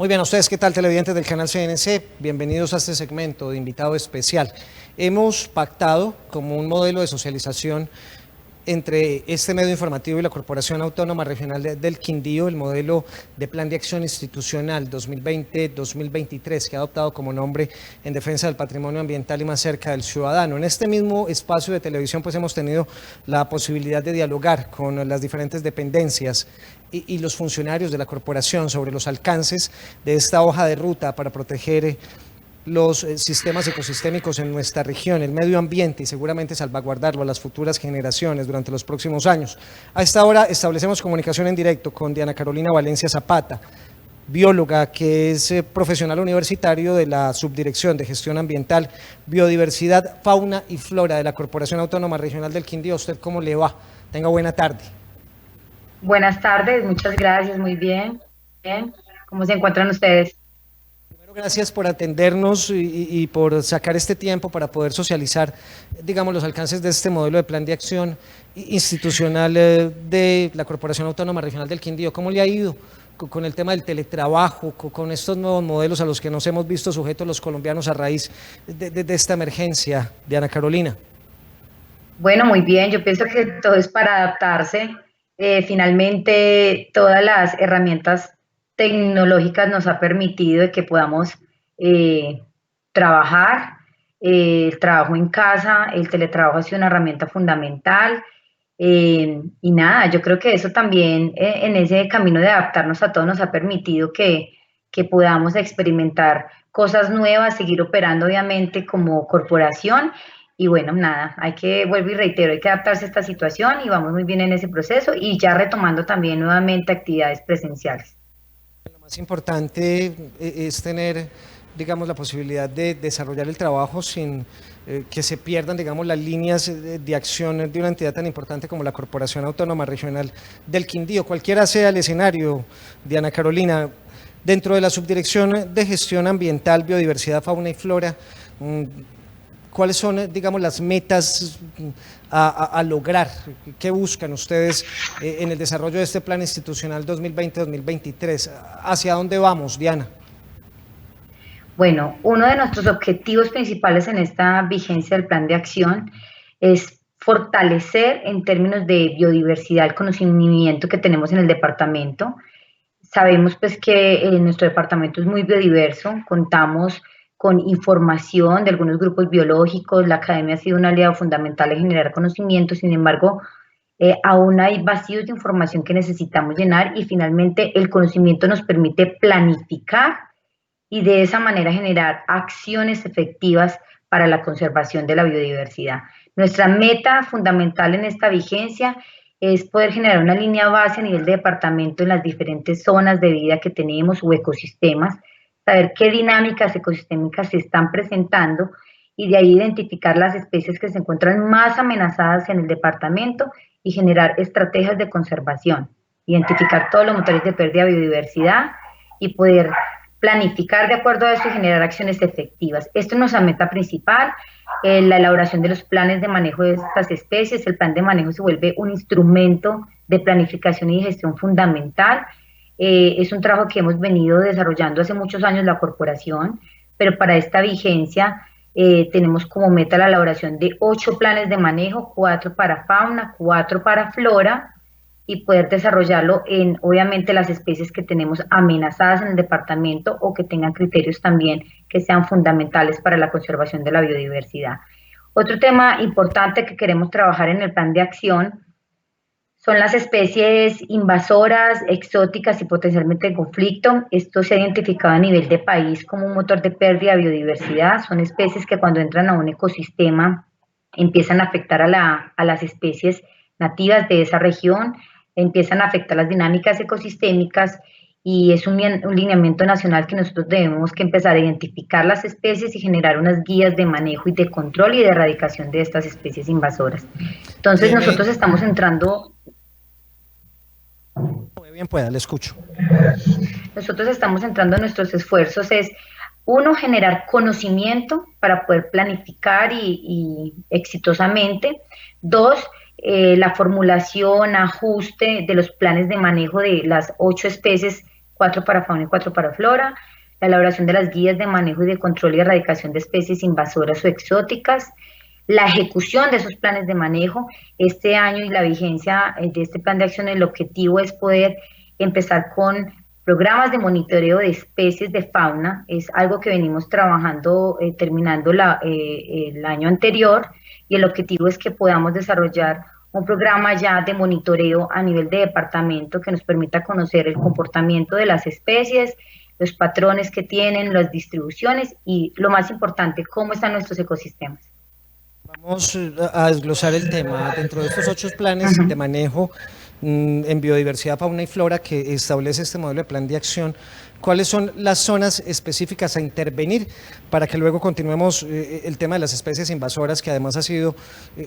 Muy bien, ¿a ustedes qué tal, televidentes del canal CNC? Bienvenidos a este segmento de invitado especial. Hemos pactado como un modelo de socialización entre este medio informativo y la Corporación Autónoma Regional del Quindío, el modelo de Plan de Acción Institucional 2020-2023, que ha adoptado como nombre En Defensa del Patrimonio Ambiental y Más Cerca del Ciudadano. En este mismo espacio de televisión pues hemos tenido la posibilidad de dialogar con las diferentes dependencias y los funcionarios de la corporación sobre los alcances de esta hoja de ruta para proteger los sistemas ecosistémicos en nuestra región, el medio ambiente y seguramente salvaguardarlo a las futuras generaciones durante los próximos años. A esta hora establecemos comunicación en directo con Diana Carolina Valencia Zapata, bióloga que es profesional universitario de la Subdirección de Gestión Ambiental, Biodiversidad, Fauna y Flora de la Corporación Autónoma Regional del Quindío. ¿A usted cómo le va? Tenga buena tarde. Buenas tardes, muchas gracias, muy bien. Bien. ¿Cómo se encuentran ustedes? Gracias por atendernos y por sacar este tiempo para poder socializar, digamos, los alcances de este modelo de plan de acción institucional de la Corporación Autónoma Regional del Quindío. ¿Cómo le ha ido con el tema del teletrabajo, con estos nuevos modelos a los que nos hemos visto sujetos los colombianos a raíz de esta emergencia, Diana Carolina? Bueno, muy bien, yo pienso que todo es para adaptarse. Finalmente, todas las herramientas tecnológicas nos ha permitido de que podamos eh, trabajar. El trabajo en casa, el teletrabajo ha sido una herramienta fundamental. Y nada, yo creo que eso también en ese camino de adaptarnos a todo nos ha permitido que podamos experimentar cosas nuevas, seguir operando obviamente como corporación. Y bueno, nada, vuelvo y reitero, hay que adaptarse a esta situación y vamos muy bien en ese proceso y ya retomando también nuevamente actividades presenciales. Lo más importante es tener, digamos, la posibilidad de desarrollar el trabajo sin que se pierdan, digamos, las líneas de acción de una entidad tan importante como la Corporación Autónoma Regional del Quindío. Cualquiera sea el escenario, Diana Carolina, dentro de la Subdirección de Gestión Ambiental, Biodiversidad, Fauna y Flora, ¿cuáles son, digamos, las metas a lograr? ¿Qué buscan ustedes en el desarrollo de este plan institucional 2020-2023? ¿Hacia dónde vamos, Diana? Bueno, uno de nuestros objetivos principales en esta vigencia del plan de acción es fortalecer en términos de biodiversidad el conocimiento que tenemos en el departamento. Sabemos pues que nuestro departamento es muy biodiverso, contamos con información de algunos grupos biológicos, la academia ha sido un aliado fundamental en generar conocimiento, sin embargo, aún hay vacíos de información que necesitamos llenar y finalmente el conocimiento nos permite planificar y de esa manera generar acciones efectivas para la conservación de la biodiversidad. Nuestra meta fundamental en esta vigencia es poder generar una línea base a nivel de departamento en las diferentes zonas de vida que tenemos o ecosistemas, saber qué dinámicas ecosistémicas se están presentando y de ahí identificar las especies que se encuentran más amenazadas en el departamento y generar estrategias de conservación, identificar todos los motores de pérdida de biodiversidad y poder planificar de acuerdo a eso y generar acciones efectivas. Esto es nuestra meta principal, la elaboración de los planes de manejo de estas especies. El plan de manejo se vuelve un instrumento de planificación y gestión fundamental. Es un trabajo que hemos venido desarrollando hace muchos años la corporación, pero para esta vigencia tenemos como meta la elaboración de 8 planes de manejo, 4 para fauna, 4 para flora, y poder desarrollarlo en, obviamente, las especies que tenemos amenazadas en el departamento o que tengan criterios también que sean fundamentales para la conservación de la biodiversidad. Otro tema importante que queremos trabajar en el plan de acción son las especies invasoras, exóticas y potencialmente en conflicto. Esto se ha identificado a nivel de país como un motor de pérdida de biodiversidad. Son especies que cuando entran a un ecosistema empiezan a afectar a las especies nativas de esa región, empiezan a afectar las dinámicas ecosistémicas y es un lineamiento nacional que nosotros debemos que empezar a identificar las especies y generar unas guías de manejo y de control y de erradicación de estas especies invasoras. Entonces nosotros estamos entrando... Bien pueda, le escucho. Nosotros estamos entrando en nuestros esfuerzos es, uno, generar conocimiento para poder planificar y exitosamente. Dos, la formulación, ajuste de los planes de manejo de las 8 especies 4 para fauna y 4 para flora, la elaboración de las guías de manejo y de control y erradicación de especies invasoras o exóticas, la ejecución de esos planes de manejo. Este año y la vigencia de este plan de acción, el objetivo es poder empezar con programas de monitoreo de especies de fauna. Es algo que venimos trabajando terminando el año anterior, y el objetivo es que podamos desarrollar un programa ya de monitoreo a nivel de departamento que nos permita conocer el comportamiento de las especies, los patrones que tienen, las distribuciones y, lo más importante, cómo están nuestros ecosistemas. Vamos a desglosar el tema. Dentro de estos 8 planes de manejo en biodiversidad, fauna y flora que establece este modelo de plan de acción, ¿cuáles son las zonas específicas a intervenir para que luego continuemos el tema de las especies invasoras, que además ha sido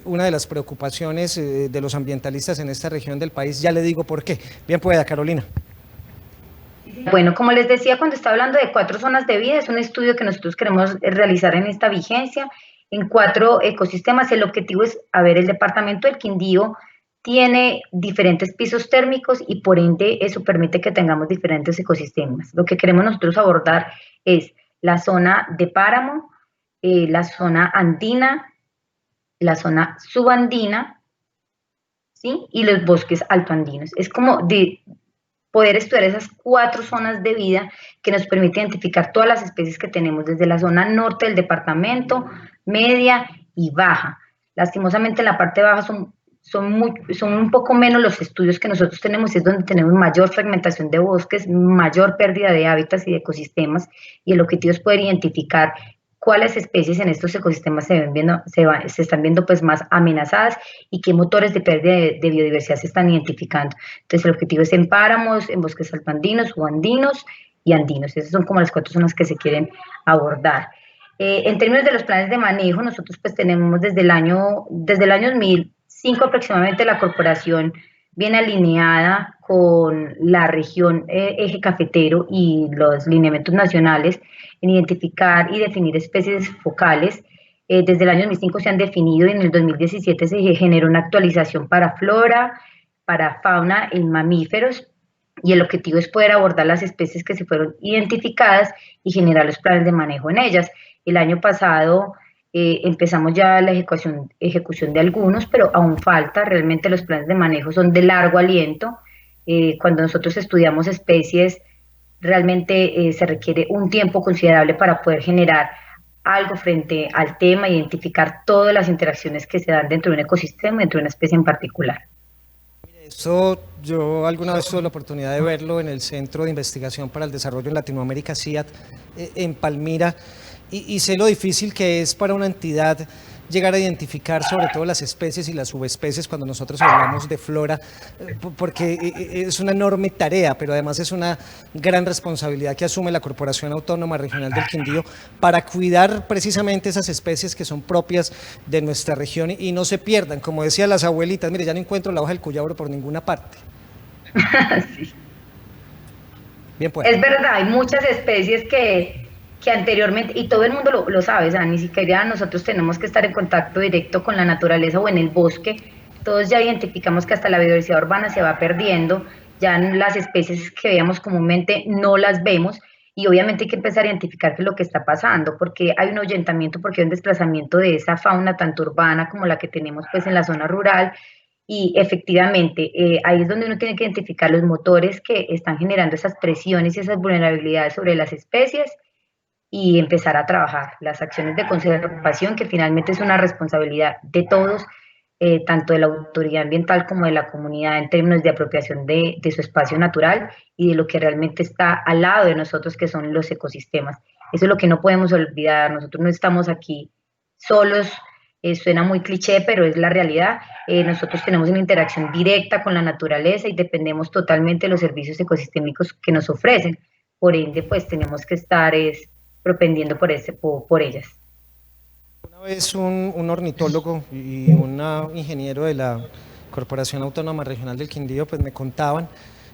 una de las preocupaciones de los ambientalistas en esta región del país? Ya le digo por qué. Bien pueda, Carolina. Bueno, como les decía, cuando estaba hablando de 4 zonas de vida, es un estudio que nosotros queremos realizar en esta vigencia en 4 ecosistemas. El objetivo es, el departamento del Quindío tiene diferentes pisos térmicos y por ende eso permite que tengamos diferentes ecosistemas. Lo que queremos nosotros abordar es la zona de páramo, la zona andina, la zona subandina, ¿sí? Y los bosques altoandinos. Es como de poder estudiar esas 4 zonas de vida que nos permite identificar todas las especies que tenemos desde la zona norte del departamento, media y baja. Lastimosamente en la parte baja son un poco menos los estudios que nosotros tenemos, es donde tenemos mayor fragmentación de bosques, mayor pérdida de hábitats y de ecosistemas, y el objetivo es poder identificar cuáles especies en estos ecosistemas se están viendo pues más amenazadas y qué motores de pérdida de biodiversidad se están identificando. Entonces el objetivo es en páramos, en bosques altoandinos, subandinos y andinos. Esas son como las 4 zonas que se quieren abordar. En términos de los planes de manejo, nosotros pues tenemos desde el año 2005 aproximadamente la corporación bien alineada con la región eje cafetero y los lineamientos nacionales en identificar y definir especies focales. Desde el año 2005 se han definido y en el 2017 se generó una actualización para flora, para fauna en mamíferos, y el objetivo es poder abordar las especies que se fueron identificadas y generar los planes de manejo en ellas. El año pasado empezamos ya la ejecución de algunos, pero aún falta. Realmente los planes de manejo son de largo aliento. Cuando nosotros estudiamos especies, realmente se requiere un tiempo considerable para poder generar algo frente al tema, identificar todas las interacciones que se dan dentro de un ecosistema, dentro de una especie en particular. Esto yo alguna vez tuve la oportunidad de verlo en el Centro de Investigación para el Desarrollo en Latinoamérica, CIAT, en Palmira, y sé lo difícil que es para una entidad llegar a identificar sobre todo las especies y las subespecies cuando nosotros hablamos de flora, porque es una enorme tarea, pero además es una gran responsabilidad que asume la Corporación Autónoma Regional del Quindío para cuidar precisamente esas especies que son propias de nuestra región y no se pierdan. Como decían las abuelitas, mire, ya no encuentro la hoja del cuyabro por ninguna parte. Sí. Bien, pues. Es verdad, hay muchas especies que anteriormente, y todo el mundo lo sabe, o sea, ni siquiera nosotros tenemos que estar en contacto directo con la naturaleza o en el bosque. Todos ya identificamos que hasta la biodiversidad urbana se va perdiendo, ya las especies que veíamos comúnmente no las vemos, y obviamente hay que empezar a identificar qué es lo que está pasando, porque hay un ahuyentamiento, porque hay un desplazamiento de esa fauna tanto urbana como la que tenemos pues en la zona rural. Y efectivamente, ahí es donde uno tiene que identificar los motores que están generando esas presiones y esas vulnerabilidades sobre las especies, y empezar a trabajar las acciones de conservación, que finalmente es una responsabilidad de todos, tanto de la autoridad ambiental como de la comunidad, en términos de apropiación de su espacio natural y de lo que realmente está al lado de nosotros, que son los ecosistemas. Eso es lo que no podemos olvidar. Nosotros no estamos aquí solos. Suena muy cliché, pero es la realidad. Nosotros tenemos una interacción directa con la naturaleza y dependemos totalmente de los servicios ecosistémicos que nos ofrecen. Por ende, pues tenemos que estar propendiendo por ellas. Una vez un ornitólogo y un ingeniero de la Corporación Autónoma Regional del Quindío pues me contaban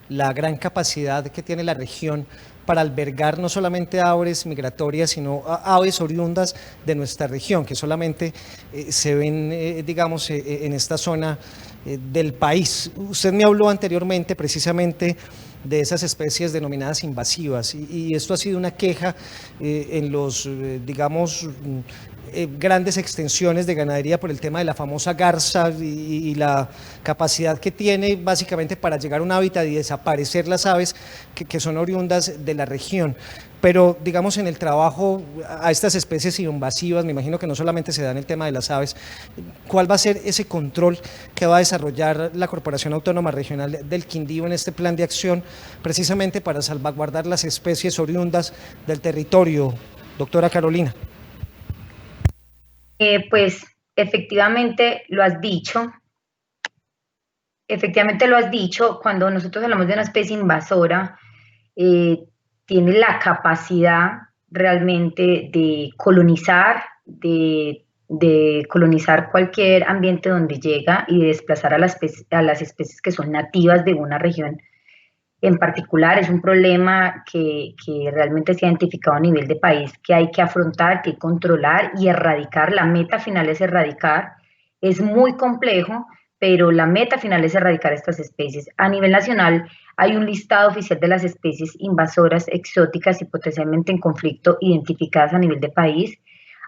la gran capacidad que tiene la región para albergar no solamente aves migratorias, sino aves oriundas de nuestra región, que solamente se ven, digamos, en esta zona del país. Usted me habló anteriormente precisamente de esas especies denominadas invasivas y esto ha sido una queja en los, digamos, grandes extensiones de ganadería por el tema de la famosa garza y la capacidad que tiene básicamente para llegar a un hábitat y desaparecer las aves que son oriundas de la región. Pero digamos en el trabajo a estas especies invasivas, me imagino que no solamente se da en el tema de las aves, ¿cuál va a ser ese control que va a desarrollar la Corporación Autónoma Regional del Quindío en este plan de acción precisamente para salvaguardar las especies oriundas del territorio, doctora Carolina? Pues efectivamente lo has dicho. Efectivamente lo has dicho, cuando nosotros hablamos de una especie invasora, tiene la capacidad realmente de colonizar, de colonizar cualquier ambiente donde llega y de desplazar a las especies que son nativas de una región en particular. Es un problema que realmente se ha identificado a nivel de país, que hay que afrontar, que controlar y erradicar. La meta final es erradicar. Es muy complejo, pero la meta final es erradicar estas especies. A nivel nacional hay un listado oficial de las especies invasoras, exóticas y potencialmente en conflicto identificadas a nivel de país.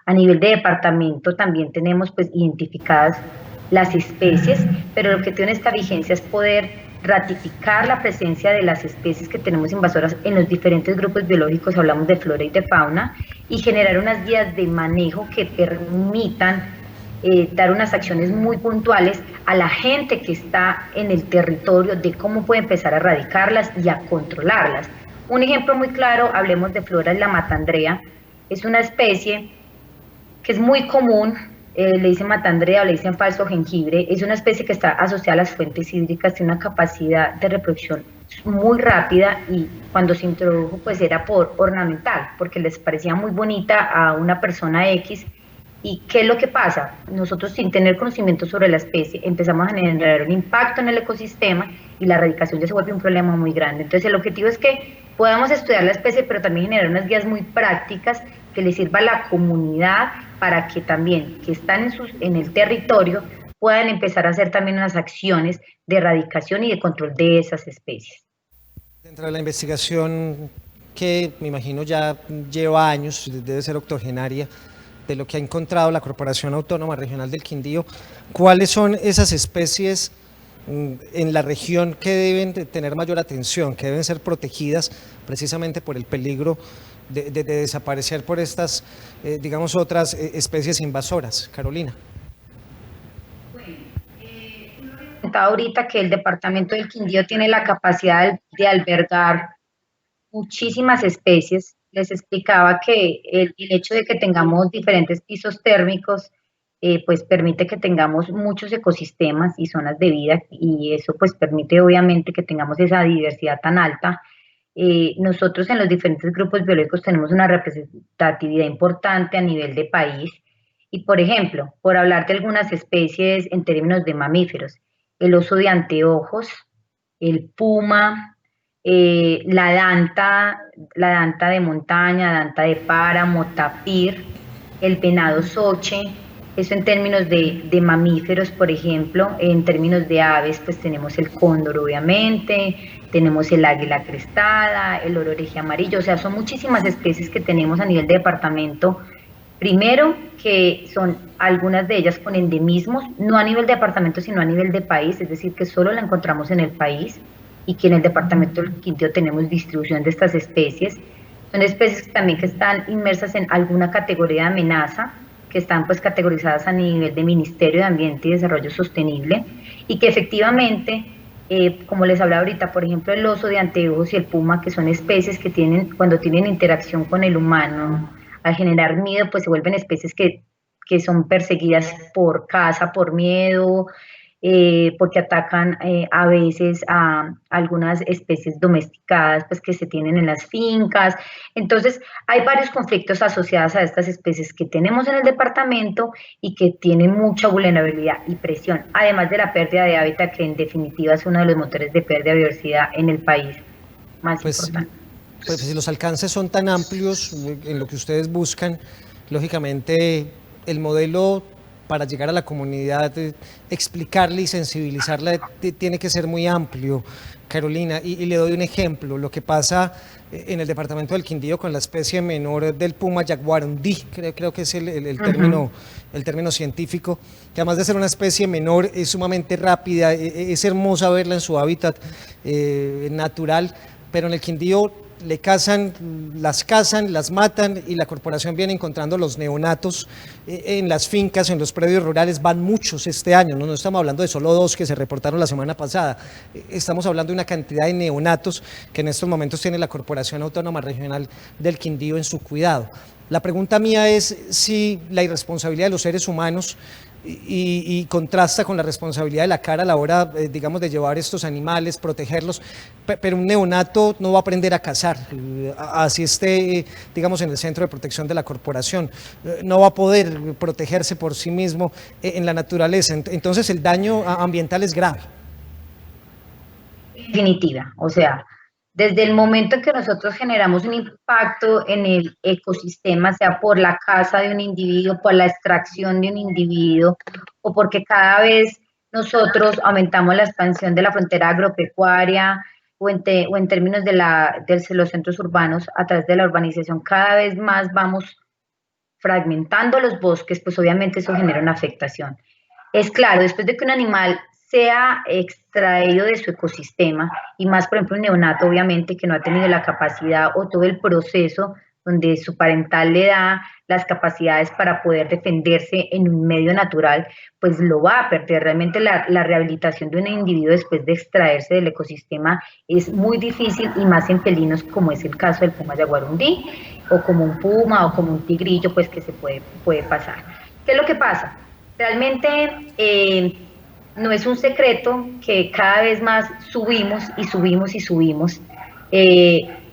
A nivel de departamento también tenemos pues identificadas las especies, pero lo que tiene esta vigencia es poder ratificar la presencia de las especies que tenemos invasoras en los diferentes grupos biológicos, hablamos de flora y de fauna, y generar unas guías de manejo que permitan dar unas acciones muy puntuales a la gente que está en el territorio de cómo puede empezar a erradicarlas y a controlarlas. Un ejemplo muy claro, hablemos de flora, es la matandrea. Es una especie que es muy común, le dicen matandrea o le dicen falso jengibre. Es una especie que está asociada a las fuentes hídricas, tiene una capacidad de reproducción muy rápida y cuando se introdujo pues era por ornamental, porque les parecía muy bonita a una persona X. ¿Y qué es lo que pasa? Nosotros, sin tener conocimiento sobre la especie, empezamos a generar un impacto en el ecosistema y la erradicación ya se vuelve un problema muy grande. Entonces el objetivo es que podamos estudiar la especie, pero también generar unas guías muy prácticas que le sirva a la comunidad para que también, que están en el territorio, puedan empezar a hacer también unas acciones de erradicación y de control de esas especies. Dentro de la investigación que me imagino ya lleva años, debe ser octogenaria, de lo que ha encontrado la Corporación Autónoma Regional del Quindío, ¿cuáles son esas especies en la región que deben tener mayor atención, que deben ser protegidas precisamente por el peligro de desaparecer por estas, digamos, otras especies invasoras? Carolina. Ahorita que el departamento del Quindío tiene la capacidad de albergar muchísimas especies. Les explicaba que el hecho de que tengamos diferentes pisos térmicos pues permite que tengamos muchos ecosistemas y zonas de vida y eso pues permite obviamente que tengamos esa diversidad tan alta. Nosotros en los diferentes grupos biológicos tenemos una representatividad importante a nivel de país y por ejemplo, por hablar de algunas especies en términos de mamíferos, el oso de anteojos, el puma, la danta de montaña, danta de páramo, tapir, el venado soche. Eso en términos de mamíferos, por ejemplo. En términos de aves, pues tenemos el cóndor, obviamente, tenemos el águila crestada, el oro oreje amarillo, o sea, son muchísimas especies que tenemos a nivel de departamento. Primero, que son algunas de ellas con endemismos, no a nivel de departamento, sino a nivel de país, es decir, que solo la encontramos en el país y que en el departamento del Quindío tenemos distribución de estas especies. Son especies también que están inmersas en alguna categoría de amenaza, que están pues categorizadas a nivel de Ministerio de Ambiente y Desarrollo Sostenible, y que efectivamente, como les hablaba ahorita, por ejemplo, el oso de anteojos y el puma, que son especies que tienen, cuando tienen interacción con el humano, al generar miedo, pues se vuelven especies que son perseguidas por caza, por miedo, porque atacan a veces a algunas especies domesticadas pues, que se tienen en las fincas. Entonces, hay varios conflictos asociados a estas especies que tenemos en el departamento y que tienen mucha vulnerabilidad y presión, además de la pérdida de hábitat, que en definitiva es uno de los motores de pérdida de biodiversidad en el país más importante. Pues si los alcances son tan amplios en lo que ustedes buscan, lógicamente el modelo para llegar a la comunidad, explicarle y sensibilizarla tiene que ser muy amplio, Carolina. Y le doy un ejemplo, lo que pasa en el departamento del Quindío con la especie menor del puma jaguarundi, creo que es el término científico, que además de ser una especie menor, es sumamente rápida, es hermosa verla en su hábitat natural, pero en el Quindío le cazan, las matan y la corporación viene encontrando los neonatos en las fincas, en los predios rurales, van muchos este año, no estamos hablando de solo 2 que se reportaron la semana pasada, estamos hablando de una cantidad de neonatos que en estos momentos tiene la Corporación Autónoma Regional del Quindío en su cuidado. La pregunta mía es si la irresponsabilidad de los seres humanos y contrasta con la responsabilidad de la CAR a la hora, digamos, de llevar estos animales, protegerlos, pero un neonato no va a aprender a cazar, así esté, digamos, en el centro de protección de la corporación, no va a poder protegerse por sí mismo en la naturaleza, entonces el daño ambiental es grave. Definitiva, o sea, desde el momento en que nosotros generamos un impacto en el ecosistema, sea por la caza de un individuo, por la extracción de un individuo, o porque cada vez nosotros aumentamos la expansión de la frontera agropecuaria, o en términos de los centros urbanos, a través de la urbanización, cada vez más vamos fragmentando los bosques, pues obviamente eso genera una afectación. Es claro, después de que un animal sea extraído de su ecosistema, y más por ejemplo un neonato obviamente que no ha tenido la capacidad o todo el proceso donde su parental le da las capacidades para poder defenderse en un medio natural, pues lo va a perder. Realmente la rehabilitación de un individuo después de extraerse del ecosistema es muy difícil, y más en felinos como es el caso del puma jaguarundi, o como un puma o como un tigrillo, pues que se puede pasar. ¿Qué es lo que pasa? Realmente no es un secreto que cada vez más subimos y subimos y subimos.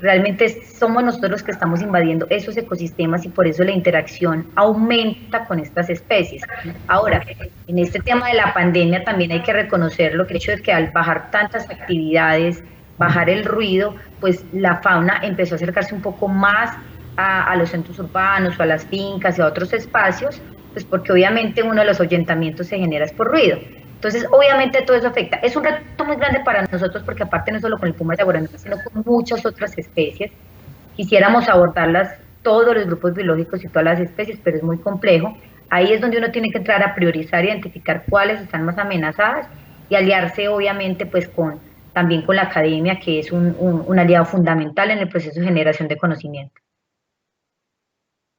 Realmente somos nosotros los que estamos invadiendo esos ecosistemas, y por eso la interacción aumenta con estas especies. Ahora, en este tema de la pandemia también hay que reconocerlo, que el hecho de que al bajar tantas actividades, bajar el ruido, pues la fauna empezó a acercarse un poco más a los centros urbanos o a las fincas y a otros espacios, pues porque obviamente uno de los ahuyentamientos se genera es por ruido. Entonces, obviamente todo eso afecta. Es un reto muy grande para nosotros porque aparte no solo con el puma jaguarundi, sino con muchas otras especies. Quisiéramos abordarlas, todos los grupos biológicos y todas las especies, pero es muy complejo. Ahí es donde uno tiene que entrar a priorizar, identificar cuáles están más amenazadas y aliarse obviamente pues también con la academia, que es un aliado fundamental en el proceso de generación de conocimiento.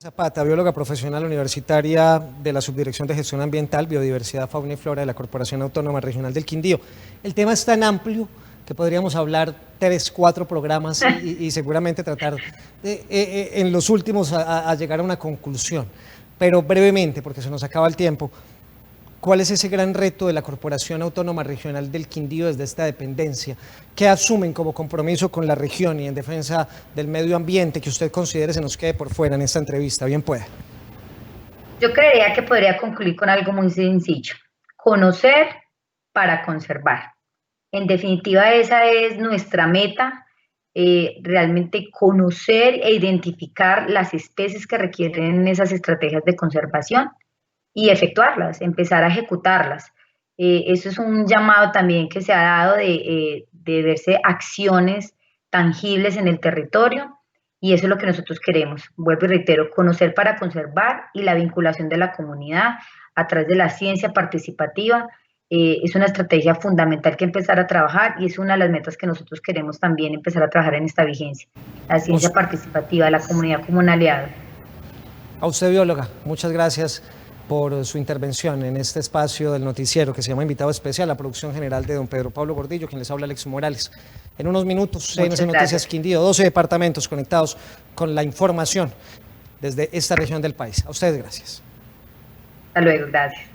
Zapata, bióloga profesional universitaria de la Subdirección de Gestión Ambiental, Biodiversidad, Fauna y Flora de la Corporación Autónoma Regional del Quindío. El tema es tan amplio que podríamos hablar 3, 4 programas y seguramente tratar en los últimos a llegar a una conclusión. Pero brevemente, porque se nos acaba el tiempo, ¿cuál es ese gran reto de la Corporación Autónoma Regional del Quindío desde esta dependencia? ¿Qué asumen como compromiso con la región y en defensa del medio ambiente que usted considere se nos quede por fuera en esta entrevista? Bien pueda. Yo creería que podría concluir con algo muy sencillo: conocer para conservar. En definitiva, esa es nuestra meta, realmente conocer e identificar las especies que requieren esas estrategias de conservación y efectuarlas, empezar a ejecutarlas. Eso es un llamado también que se ha dado de verse acciones tangibles en el territorio, y eso es lo que nosotros queremos. Vuelvo y reitero, conocer para conservar, y la vinculación de la comunidad a través de la ciencia participativa es una estrategia fundamental que empezar a trabajar, y es una de las metas que nosotros queremos también empezar a trabajar en esta vigencia, la ciencia participativa, la comunidad como un aliado. A usted, bióloga, muchas gracias por su intervención en este espacio del noticiero que se llama Invitado Especial, la producción general de don Pedro Pablo Gordillo, quien les habla, Alex Morales. En unos minutos, CNC Noticias Quindío, 12 departamentos conectados con la información desde esta región del país. A ustedes, gracias. Hasta luego, gracias.